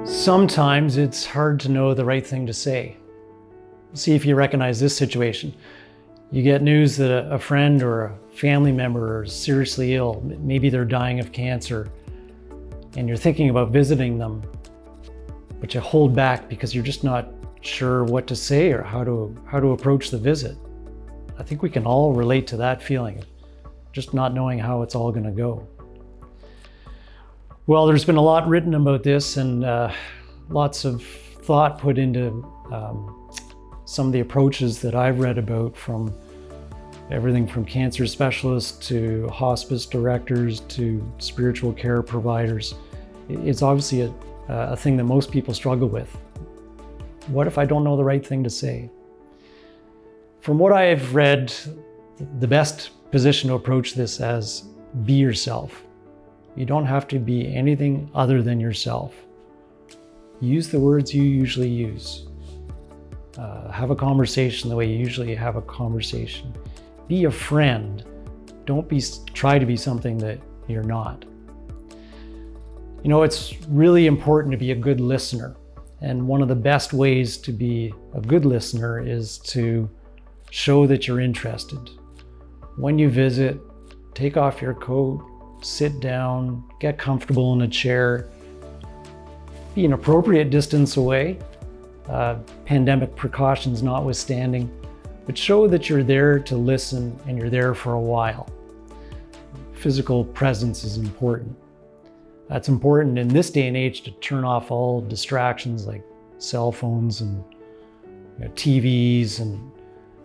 Sometimes it's hard to know the right thing to say. See if you recognize this situation. You get news that a friend or a family member is seriously ill. Maybe they're dying of cancer, and you're thinking about visiting them, but you hold back because you're just not sure what to say or how to approach the visit. I think we can all relate to that feeling, just not knowing how it's all going to go. Well, there's been a lot written about this and lots of thought put into some of the approaches that I've read about, from everything from cancer specialists to hospice directors to spiritual care providers. It's obviously a thing that most people struggle with. What if I don't know the right thing to say? From what I've read, the best position to approach this as be yourself. You don't have to be anything other than yourself. Use the words you usually use. Have a conversation the way you usually have a conversation. Be a friend. Don't try to be something that you're not. You know, it's really important to be a good listener. And one of the best ways to be a good listener is to show that you're interested. When you visit, take off your coat, sit down, get comfortable in a chair, be an appropriate distance away, pandemic precautions notwithstanding, but show that you're there to listen and you're there for a while. Physical presence is important. That's important in this day and age to turn off all distractions like cell phones and TVs and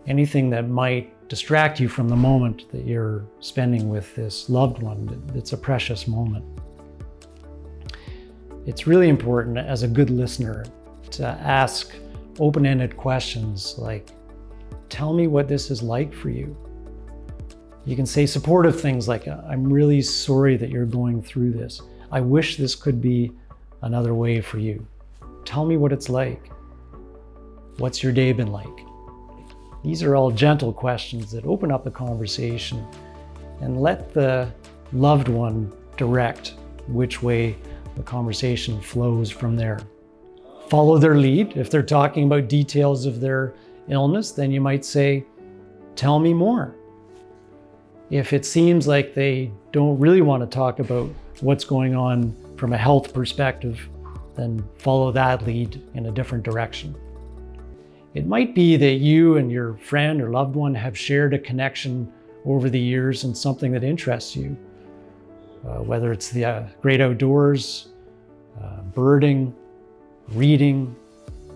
anything that might distract you from the moment that you're spending with this loved one. It's a precious moment. It's really important as a good listener to ask open-ended questions like, tell me what this is like for you. You can say supportive things like, I'm really sorry that you're going through this. I wish this could be another way for you. Tell me what it's like. What's your day been like? These are all gentle questions that open up the conversation and let the loved one direct which way the conversation flows from there. Follow their lead. If they're talking about details of their illness, then you might say, tell me more. If it seems like they don't really want to talk about what's going on from a health perspective, then follow that lead in a different direction. It might be that you and your friend or loved one have shared a connection over the years in something that interests you, whether it's the great outdoors, birding, reading,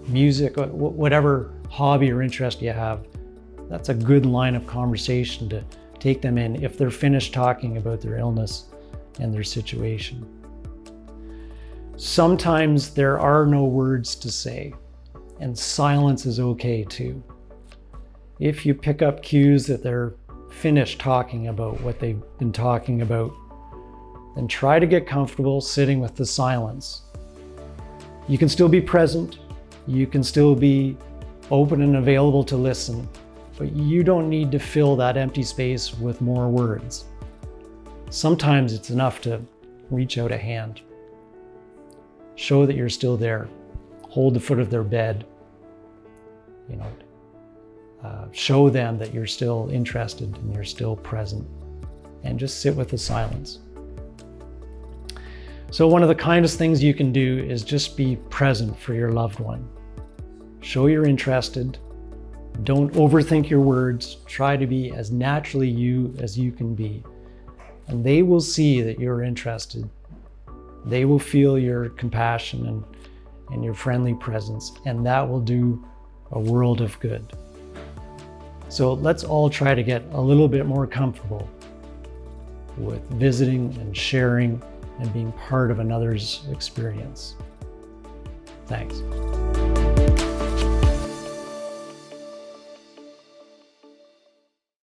music, whatever hobby or interest you have. That's a good line of conversation to take them in if they're finished talking about their illness and their situation. Sometimes there are no words to say, and silence is okay too. If you pick up cues that they're finished talking about what they've been talking about, then try to get comfortable sitting with the silence. You can still be present, you can still be open and available to listen, but you don't need to fill that empty space with more words. Sometimes it's enough to reach out a hand. Show that you're still there. Hold the foot of their bed. Show them that you're still interested and you're still present, and just sit with the silence. So one of the kindest things you can do is just be present for your loved one. Show you're interested. Don't overthink your words. Try to be as naturally you as you can be. And they will see that you're interested. They will feel your compassion and your friendly presence, and that will do a world of good. So let's all try to get a little bit more comfortable with visiting and sharing and being part of another's experience. Thanks.